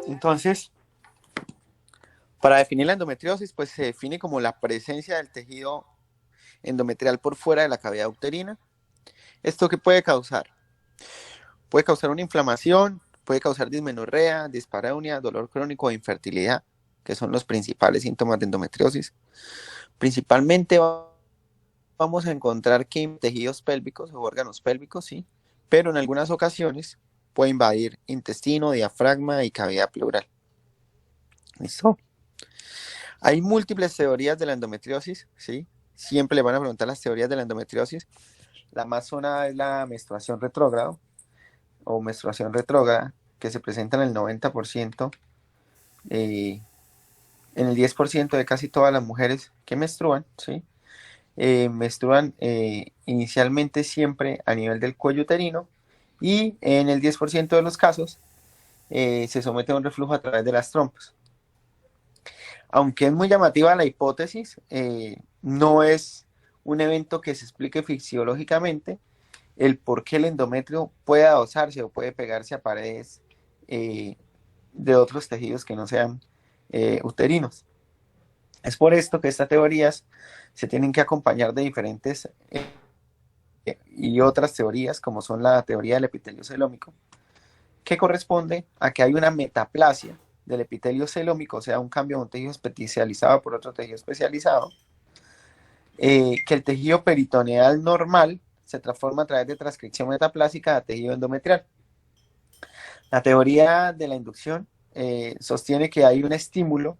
Entonces, para definir la endometriosis, pues se define como la presencia del tejido endometrial por fuera de la cavidad uterina. ¿Esto qué puede causar? Puede causar una inflamación, puede causar dismenorrea, dispareunia, dolor crónico e infertilidad, que son los principales síntomas de endometriosis. Principalmente vamos a encontrar que en tejidos pélvicos o órganos pélvicos, sí, pero en algunas ocasiones puede invadir intestino, diafragma y cavidad pleural. ¿Listo? Hay múltiples teorías de la endometriosis, ¿sí? Siempre le van a preguntar las teorías de la endometriosis. La más sonada es la menstruación retrógrada o menstruación retrógrada, que se presenta en el 90%, en el 10% de casi todas las mujeres que menstruan, ¿sí? Menstruan inicialmente siempre a nivel del cuello uterino y en el 10% de los casos se somete a un reflujo a través de las trompas. Aunque es muy llamativa la hipótesis, no es un evento que se explique fisiológicamente el por qué el endometrio puede adosarse o puede pegarse a paredes de otros tejidos que no sean uterinos. Es por esto que estas teorías se tienen que acompañar de diferentes y otras teorías, como son la teoría del epitelio celómico, que corresponde a que hay una metaplasia del epitelio celómico, o sea, un cambio de un tejido especializado por otro tejido especializado, que el tejido peritoneal normal se transforma a través de transcripción metaplásica a tejido endometrial. La teoría de la inducción sostiene que hay un estímulo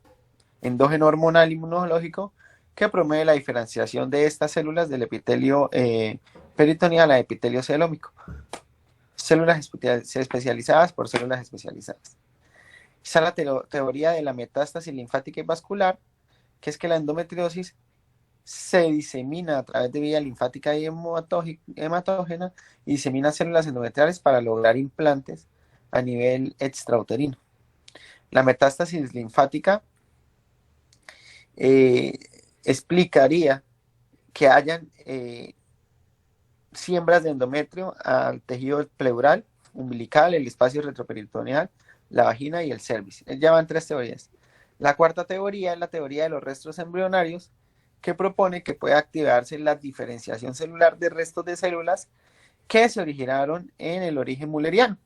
endógeno hormonal inmunológico que promueve la diferenciación de estas células del epitelio peritoneal a epitelio celómico. Células especializadas por células especializadas. Está la teoría de la metástasis linfática y vascular, que es que la endometriosis se disemina a través de vía linfática y hematógena y disemina células endometriales para lograr implantes a nivel extrauterino. La metástasis linfática explicaría que hayan siembras de endometrio al tejido pleural, umbilical, el espacio retroperitoneal, la vagina y el cervix. Ya van 3 teorías. La cuarta teoría es la teoría de los restos embrionarios, que propone que puede activarse la diferenciación celular de restos de células que se originaron en el origen mulleriano.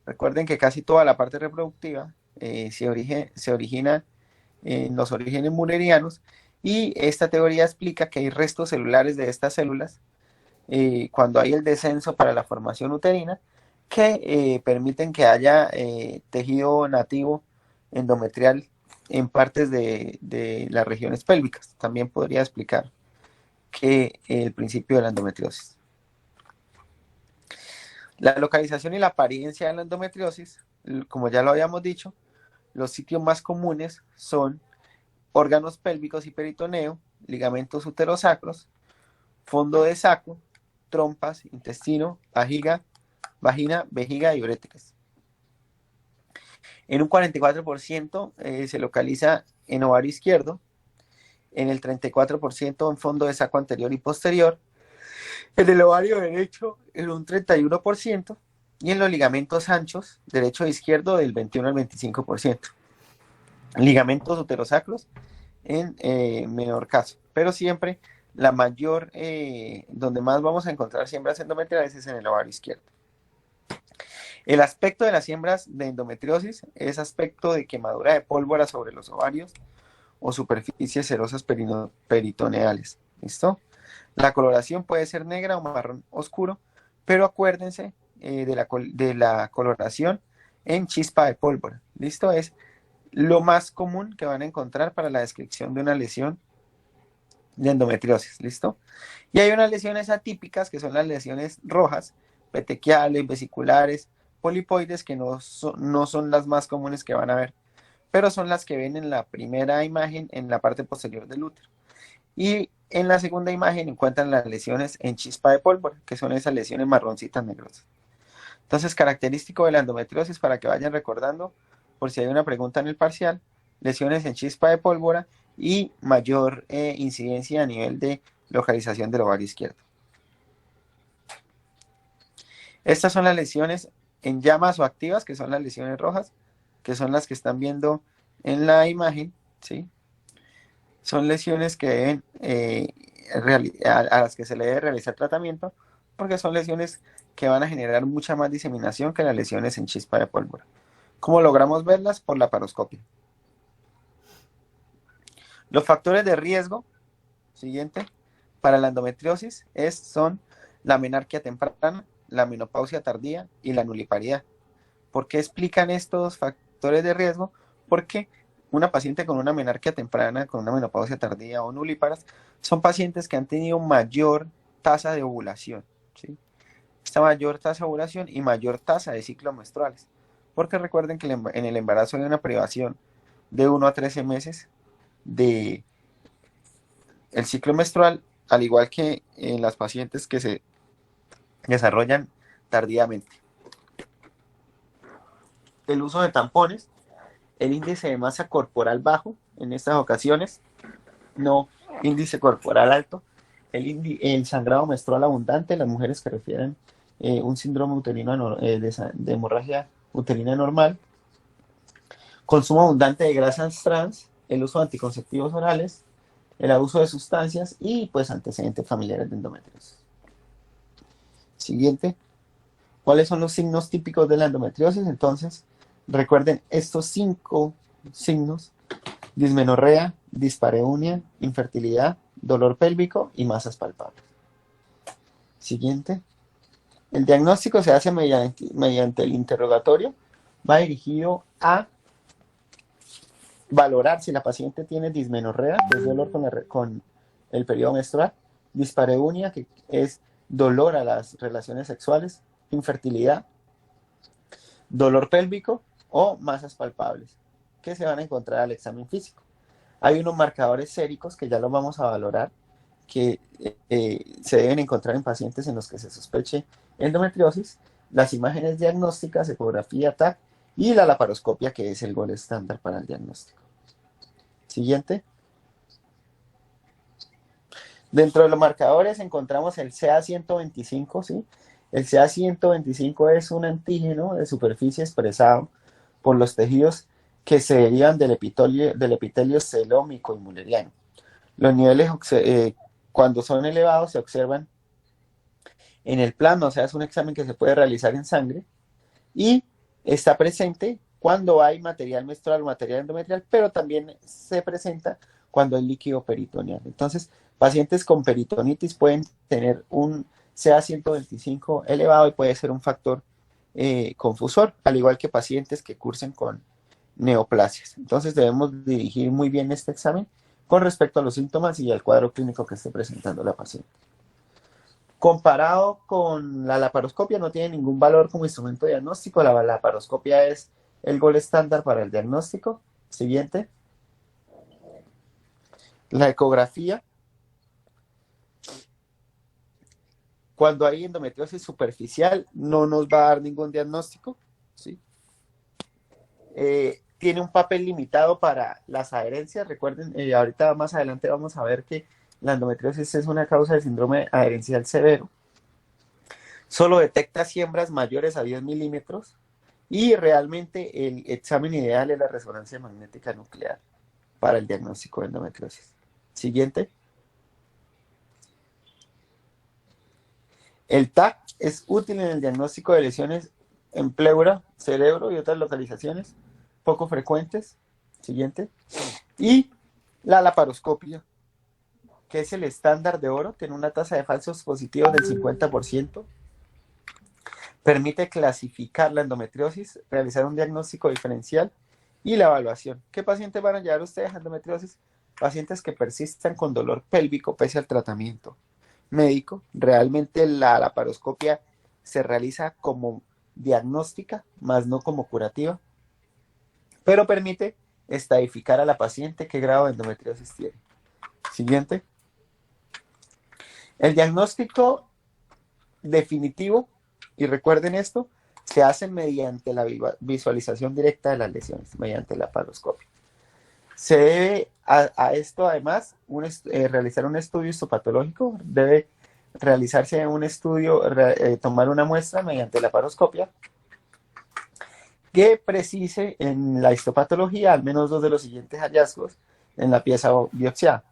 Recuerden que casi toda la parte reproductiva se origina en los orígenes mullerianos, y esta teoría explica que hay restos celulares de estas células cuando hay el descenso para la formación uterina que permiten que haya tejido nativo endometrial en partes de las regiones pélvicas. También podría explicar que el principio de la endometriosis. La localización y la apariencia de la endometriosis, como ya lo habíamos dicho, los sitios más comunes son órganos pélvicos y peritoneo, ligamentos uterosacros, fondo de saco, trompas, intestino, vagina, vejiga y uréteres. En un 44% se localiza en ovario izquierdo, en el 34% en fondo de saco anterior y posterior, en el ovario derecho en un 31% y en los ligamentos anchos, derecho e izquierdo, del 21 al 25%. Ligamentos uterosacros en menor caso, pero siempre la mayor, donde más vamos a encontrar siembras endometriales es en el ovario izquierdo. El aspecto de las siembras de endometriosis es aspecto de quemadura de pólvora sobre los ovarios o superficies serosas peritoneales. ¿Listo? La coloración puede ser negra o marrón oscuro, pero acuérdense de la coloración en chispa de pólvora. ¿Listo? Es lo más común que van a encontrar para la descripción de una lesión de endometriosis. ¿Listo? Y hay unas lesiones atípicas, que son las lesiones rojas, petequiales, vesiculares, polipoides, que no son las más comunes que van a ver, pero son las que ven en la primera imagen en la parte posterior del útero. Y en la segunda imagen encuentran las lesiones en chispa de pólvora, que son esas lesiones marroncitas negrosas. Entonces, característico de la endometriosis, para que vayan recordando, por si hay una pregunta en el parcial: lesiones en chispa de pólvora y mayor incidencia a nivel de localización del ovario izquierdo. Estas son las lesiones en llamas o activas, que son las lesiones rojas. que son las que están viendo en la imagen, ¿sí? Son lesiones que deben, a las que se le debe realizar tratamiento, porque son lesiones que van a generar mucha más diseminación que las lesiones en chispa de pólvora. ¿Cómo logramos verlas? Por la laparoscopia. Los factores de riesgo, siguiente, para la endometriosis son la menarquia temprana, la menopausia tardía y la nuliparidad. ¿Por qué explican estos factores de riesgo? Porque una paciente con una menarquia temprana, con una menopausia tardía o nulíparas, son pacientes que han tenido mayor tasa de ovulación, ¿sí? Esta mayor tasa de ovulación y mayor tasa de ciclos menstruales. Porque recuerden que en el embarazo hay una privación de 1 a 13 meses de el ciclo menstrual, al igual que en las pacientes que se desarrollan tardíamente. El uso de tampones, el índice de masa corporal bajo en estas ocasiones, no índice corporal alto, el sangrado menstrual abundante, las mujeres que refieren un síndrome uterino de hemorragia uterina normal, consumo abundante de grasas trans, el uso de anticonceptivos orales, el abuso de sustancias y pues antecedentes familiares de endometriosis. Siguiente. ¿Cuáles son los signos típicos de la endometriosis? Entonces, recuerden estos 5 signos: dismenorrea, dispareunia, infertilidad, dolor pélvico y masas palpables. Siguiente. El diagnóstico se hace mediante el interrogatorio. Va dirigido a valorar si la paciente tiene dismenorrea, que es dolor con el periodo menstrual, dispareunia, que es dolor a las relaciones sexuales, infertilidad, dolor pélvico o masas palpables, que se van a encontrar al examen físico. Hay unos marcadores séricos que ya los vamos a valorar, que se deben encontrar en pacientes en los que se sospeche endometriosis, las imágenes diagnósticas, ecografía, TAC y la laparoscopia, que es el gol estándar para el diagnóstico. Siguiente. Dentro de los marcadores encontramos el CA125, ¿sí? El CA125 es un antígeno de superficie expresado por los tejidos que se derivan del epitelio celómico y mulleriano. Los niveles, cuando son elevados, se observan en el plasma, o sea, es un examen que se puede realizar en sangre y está presente cuando hay material menstrual o material endometrial, pero también se presenta cuando hay líquido peritoneal. Entonces, pacientes con peritonitis pueden tener un CA125 elevado y puede ser un factor confusor, al igual que pacientes que cursen con neoplasias. Entonces, debemos dirigir muy bien este examen con respecto a los síntomas y al cuadro clínico que esté presentando la paciente. Comparado con la laparoscopia, no tiene ningún valor como instrumento diagnóstico. La laparoscopia es el gol estándar para el diagnóstico. Siguiente. La ecografía. Cuando hay endometriosis superficial, no nos va a dar ningún diagnóstico, ¿sí? Tiene un papel limitado para las adherencias. Recuerden, ahorita más adelante vamos a ver que la endometriosis es una causa de síndrome adherencial severo. Solo detecta siembras mayores a 10 milímetros y realmente el examen ideal es la resonancia magnética nuclear para el diagnóstico de endometriosis. Siguiente. El TAC es útil en el diagnóstico de lesiones en pleura, cerebro y otras localizaciones poco frecuentes. Siguiente. Y la laparoscopia, que es el estándar de oro, tiene una tasa de falsos positivos del 50%. Permite clasificar la endometriosis, realizar un diagnóstico diferencial y la evaluación. ¿Qué pacientes van a llevar ustedes a endometriosis? Pacientes que persistan con dolor pélvico pese al tratamiento médico. Realmente la laparoscopia se realiza como diagnóstica, más no como curativa, pero permite estadificar a la paciente qué grado de endometriosis tiene. Siguiente. El diagnóstico definitivo, y recuerden esto, se hace mediante la visualización directa de las lesiones, mediante la laparoscopia. Se debe a esto además realizar un estudio histopatológico, debe realizarse un estudio, tomar una muestra mediante la laparoscopia que precise en la histopatología al menos dos de los siguientes hallazgos en la pieza biopsiada: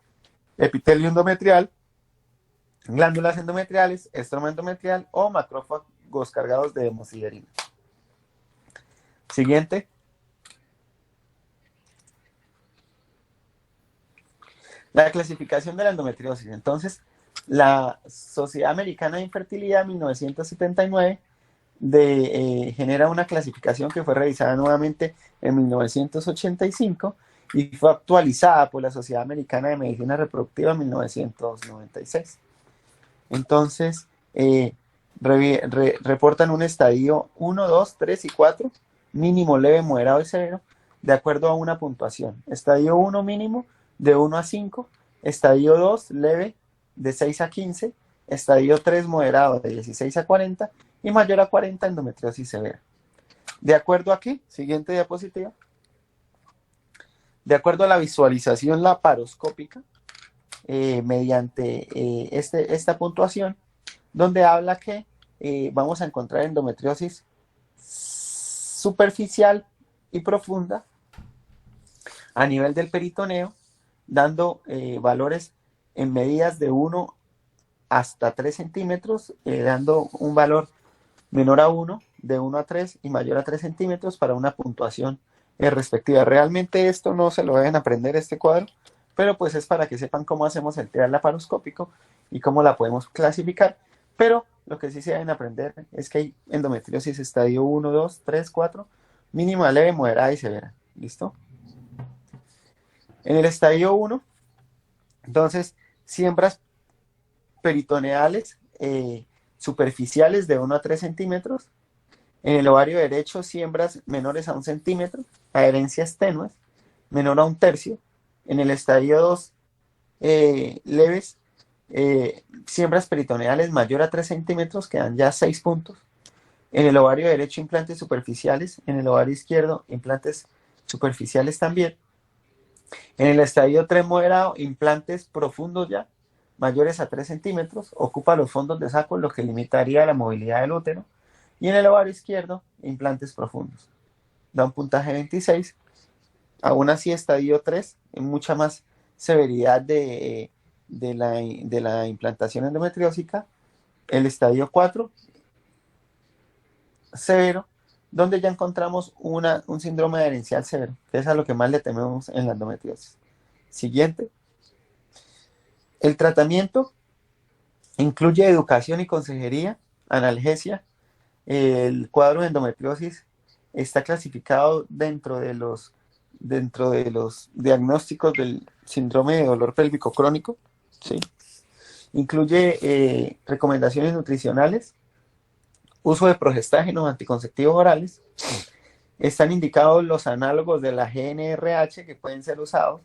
epitelio endometrial, glándulas endometriales, estroma endometrial o macrófagos cargados de hemosiderina. Siguiente. La clasificación de la endometriosis. Entonces, la Sociedad Americana de Infertilidad 1979 genera una clasificación que fue revisada nuevamente en 1985 y fue actualizada por la Sociedad Americana de Medicina Reproductiva en 1996. Entonces, reportan un estadio 1, 2, 3 y 4, mínimo, leve, moderado y severo, de acuerdo a una puntuación. Estadio 1 mínimo, de 1 a 5, estadio 2 leve, de 6 a 15, estadio 3 moderado, de 16 a 40, y mayor a 40, endometriosis severa. ¿De acuerdo a qué? Siguiente diapositiva. De acuerdo a la visualización laparoscópica, mediante esta puntuación, donde habla que vamos a encontrar endometriosis superficial y profunda a nivel del peritoneo, dando valores en medidas de 1 hasta 3 centímetros, dando un valor menor a 1, de 1 a 3 y mayor a 3 centímetros para una puntuación respectiva. Realmente esto no se lo deben aprender, este cuadro, pero pues es para que sepan cómo hacemos el trial laparoscópico y cómo la podemos clasificar. Pero lo que sí se deben aprender es que hay endometriosis estadio 1, 2, 3, 4, mínima, leve, moderada y severa. ¿Listo? En el estadio 1, entonces, siembras peritoneales superficiales de 1 a 3 centímetros. En el ovario derecho, siembras menores a 1 centímetro, adherencias tenues, menor a 1/3. En el estadio 2, leves, siembras peritoneales mayor a 3 centímetros, que dan ya 6 puntos. En el ovario derecho, implantes superficiales. En el ovario izquierdo, implantes superficiales también. En el estadio 3 moderado, implantes profundos ya, mayores a 3 centímetros, ocupa los fondos de saco, lo que limitaría la movilidad del útero. Y en el ovario izquierdo, implantes profundos. Da un puntaje 26. Aún así, estadio 3, en mucha más severidad de la implantación endometriósica. El estadio 4, severo, donde ya encontramos un síndrome adherencial severo, que es a lo que más le tememos en la endometriosis. Siguiente. El tratamiento incluye educación y consejería, analgesia. El cuadro de endometriosis está clasificado dentro de los diagnósticos del síndrome de dolor pélvico crónico, ¿sí? Incluye recomendaciones nutricionales, uso de progestágenos anticonceptivos orales. Están indicados los análogos de la GnRH que pueden ser usados,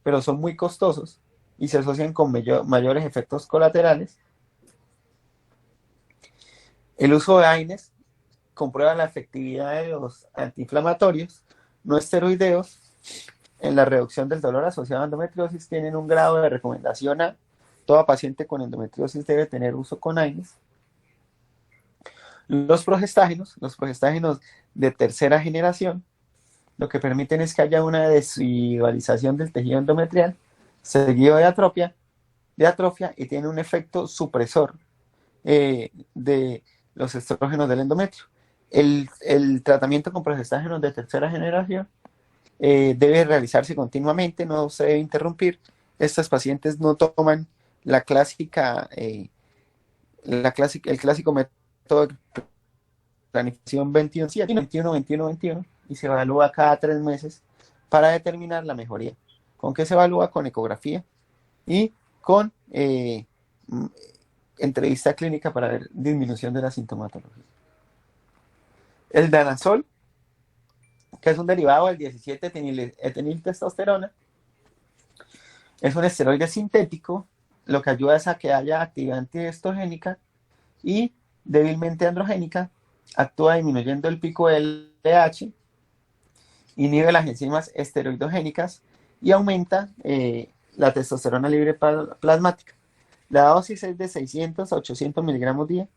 pero son muy costosos y se asocian con mayores efectos colaterales. El uso de AINES comprueba la efectividad de los antiinflamatorios no esteroideos en la reducción del dolor asociado a endometriosis. Tienen un grado de recomendación A. Toda paciente con endometriosis debe tener uso con AINES. Los progestágenos de tercera generación, lo que permiten es que haya una desigualización del tejido endometrial, seguido de atrofia, y tiene un efecto supresor de los estrógenos del endometrio. El tratamiento con progestágenos de tercera generación debe realizarse continuamente, no se debe interrumpir. Estas pacientes no toman el clásico método de planificación 21-7, y se evalúa cada 3 meses para determinar la mejoría. ¿Con qué se evalúa? Con ecografía y con entrevista clínica para ver disminución de la sintomatología. El danazol, que es un derivado del 17-etiltestosterona, es un esteroide sintético, lo que ayuda es a que haya actividad antiestrogénica y débilmente androgénica, actúa disminuyendo el pico del LH, inhibe las enzimas esteroidogénicas y aumenta la testosterona libre plasmática. La dosis es de 600 a 800 miligramos día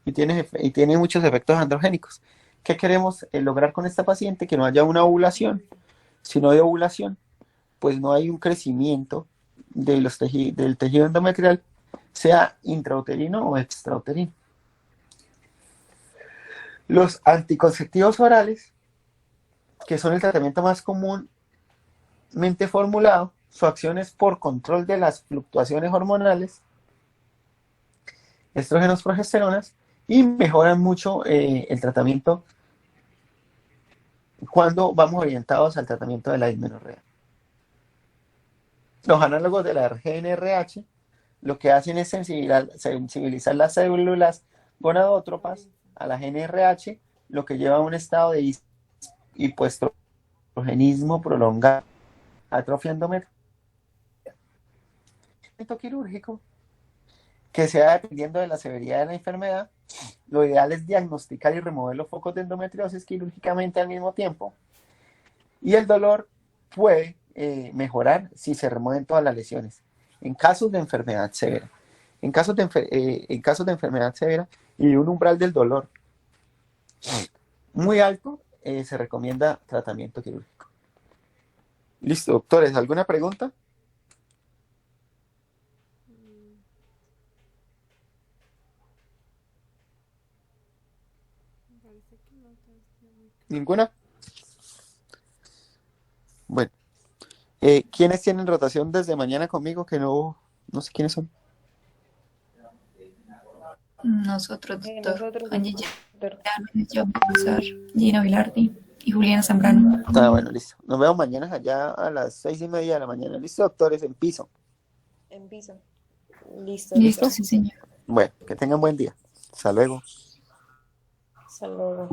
y tiene muchos efectos androgénicos ¿Qué queremos lograr con esta paciente? Que no haya una ovulación. Si no hay ovulación, pues no hay un crecimiento de del tejido endometrial, sea intrauterino o extrauterino. Los anticonceptivos orales, que son el tratamiento más comúnmente formulado, su acción es por control de las fluctuaciones hormonales, estrógenos, progesteronas, y mejoran mucho el tratamiento cuando vamos orientados al tratamiento de la dismenorrea. Los análogos de la GnRH lo que hacen es sensibilizar las células gonadótropas a la GnRH, lo que lleva a un estado de hipoestrogenismo prolongado, atrofia endometrial. El quirúrgico, que sea dependiendo de la severidad de la enfermedad, lo ideal es diagnosticar y remover los focos de endometriosis quirúrgicamente al mismo tiempo, y el dolor puede mejorar si se remueven todas las lesiones. En casos de enfermedad severa, en casos de enfermedad severa y un umbral del dolor muy alto, se recomienda tratamiento quirúrgico. Listo, doctores, ¿alguna pregunta? ¿Ninguna? Bueno, ¿quiénes tienen rotación desde mañana conmigo? Que no sé quiénes son. Nosotros, doctor. Nosotros, Angie doctor. yo, profesor Gina Vilardi y Juliana Zambrano. Bueno, listo. Nos vemos mañana allá a las 6:30 de la mañana. Listo, doctores, en piso. En piso. Listo, Listo, doctor. sí, señor. Bueno, que tengan buen día. Hasta luego. Hasta luego.